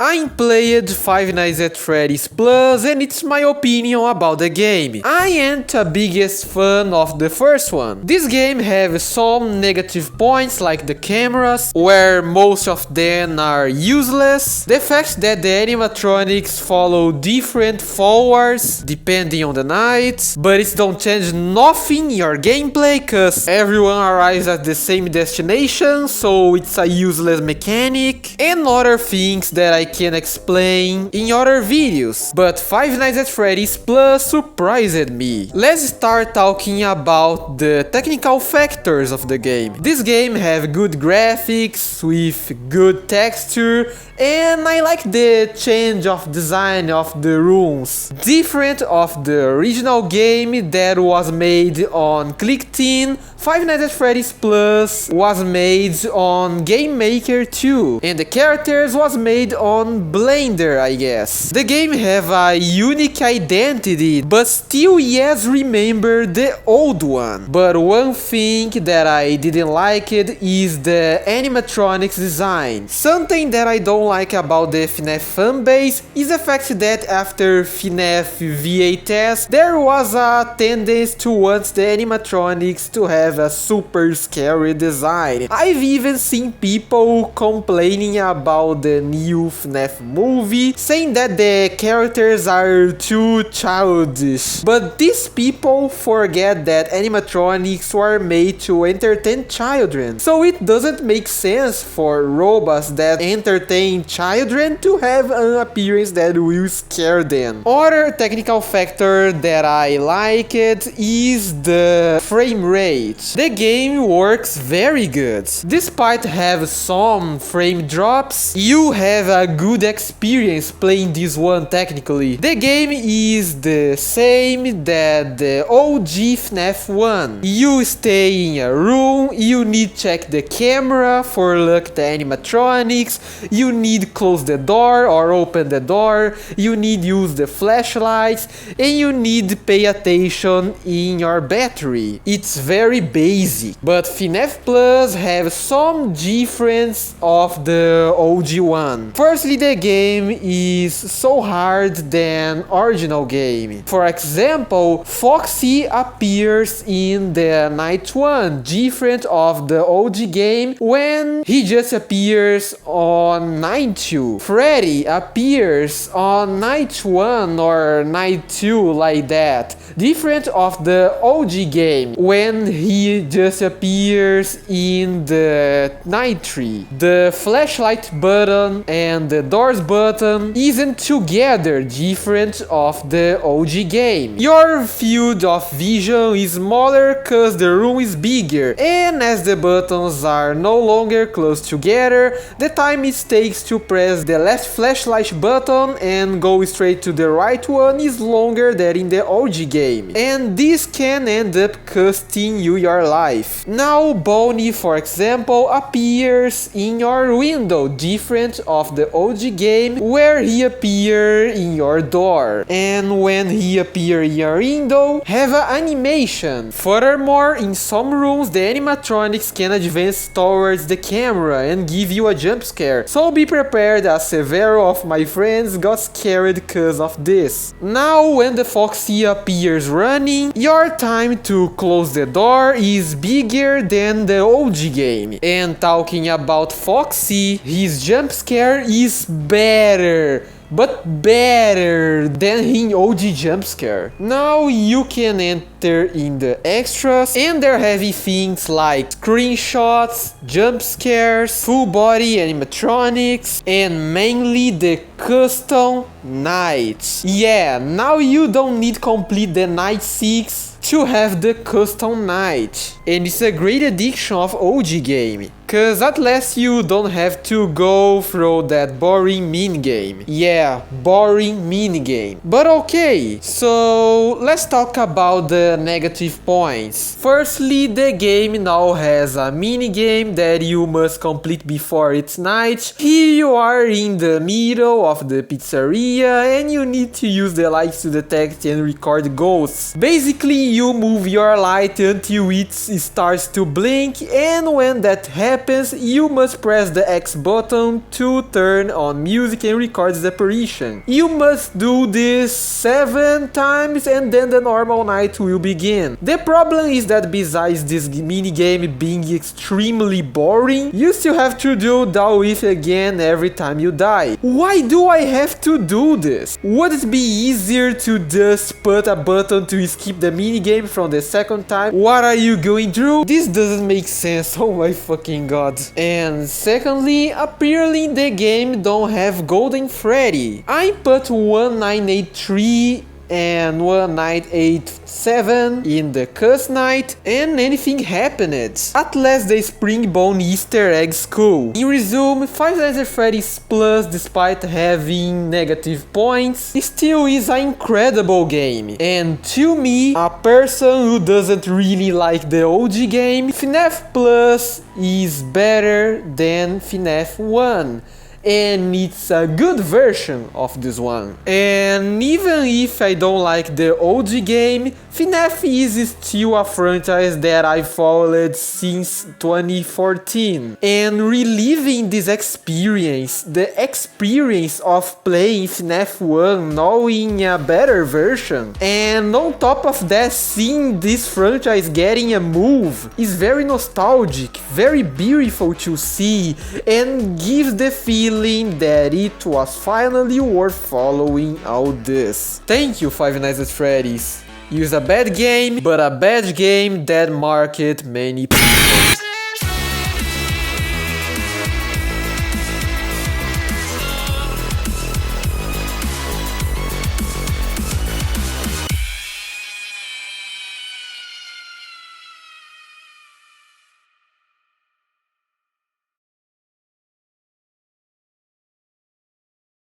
I played Five Nights at Freddy's Plus and it's my opinion about the game. I ain't a biggest fan of the first one. This game has some negative points like the cameras, where most of them are useless, the fact that the animatronics follow different forwards depending on the night, but it don't change nothing in your gameplay cause everyone arrives at the same destination, so it's a useless mechanic, and other things that I can explain in other videos, but Five Nights at Freddy's Plus surprised me. Let's start talking about the technical factors of the game. This game have good graphics with good texture, and I like the change of design of the rooms. Different of the original game that was made on Click-10, Five Nights at Freddy's Plus was made on Game Maker 2, and the characters was made on Blender, I guess. The game have a unique identity, but still yes remember the old one. But one thing that I didn't like it is the animatronics design. Something that I don't like about the FNAF fanbase is the fact that after FNAF VA test, there was a tendency to want the animatronics to have a super scary design. I've even seen people complaining about the new FNAF movie, saying that the characters are too childish. But these people forget that animatronics were made to entertain children, so it doesn't make sense for robots that entertain children to have an appearance that will scare them. Other technical factor that I like it is the frame rate. The game works very good. Despite have some frame drops, you have a good experience playing this one technically. The game is the same that the OG FNAF 1. You stay in a room, you need check the camera for look the animatronics, you need close the door or open the door, you need use the flashlights, and you need pay attention in your battery. It's very basic, but FNAF Plus have some difference of the OG one. Firstly, the game is so hard than original game. For example, Foxy appears in the night one, different of the OG game when he just appears on night 2. Freddy appears on night 1 or night 2 like that, different of the OG game when he just appears in the night 3. The flashlight button and the doors button isn't together, different of the OG game. Your field of vision is smaller cause the room is bigger, and as the buttons are no longer close together, the time it takes to press the left flashlight button and go straight to the right one is longer than in the OG game, and this can end up costing you your life. Now Bonnie, for example, appears in your window, different of the OG game where he appear in your door, and when he appear in your window, have an animation. Furthermore, in some rooms the animatronics can advance towards the camera and give you a jump scare, so be prepared as several of my friends got scared because of this. Now when the Foxy appears running, your time to close the door is bigger than the OG game. And talking about Foxy, his jump scare is better, but better than in OG jump scare. Now you can enter in the extras, and they're heavy things like screenshots, jump scares, full body animatronics, and mainly the custom nights. Yeah, now you don't need complete the night 6 to have the custom night, and it's a great addition of OG game, cause at least you don't have to go through that boring minigame. Yeah, boring minigame. But okay, so let's talk about the negative points. Firstly, the game now has a minigame that you must complete before it's night. Here you are in the middle of the pizzeria and you need to use the lights to detect and record ghosts. Basically, you move your light until it starts to blink, and when that happens, happens, you must press the X button to turn on music and record the apparition. You must do this 7 times and then the normal night will begin. The problem is that besides this minigame being extremely boring, you still have to do that with again every time you die. Why do I have to do this? Would it be easier to just put a button to skip the minigame from the second time? What are you going through? This doesn't make sense, oh my fucking god. And secondly, apparently the game don't have Golden Freddy. I put 1983 and 1987 in the cuss night and anything happened. At last the Springbone Easter egg school. In resume, Five Nights at Freddy's Plus, despite having negative points, still is an incredible game. And to me, a person who doesn't really like the OG game, FNAF Plus is better than FNAF 1. And it's a good version of this one. And even if I don't like the OG game, FNAF is still a franchise that I followed since 2014. And reliving this experience, the experience of playing FNAF 1 knowing a better version, and on top of that seeing this franchise getting a move, is very nostalgic, very beautiful to see, and gives the feeling that it was finally worth following all this. Thank you, Five Nights at Freddy's. It was a bad game, but a bad game that marked many people.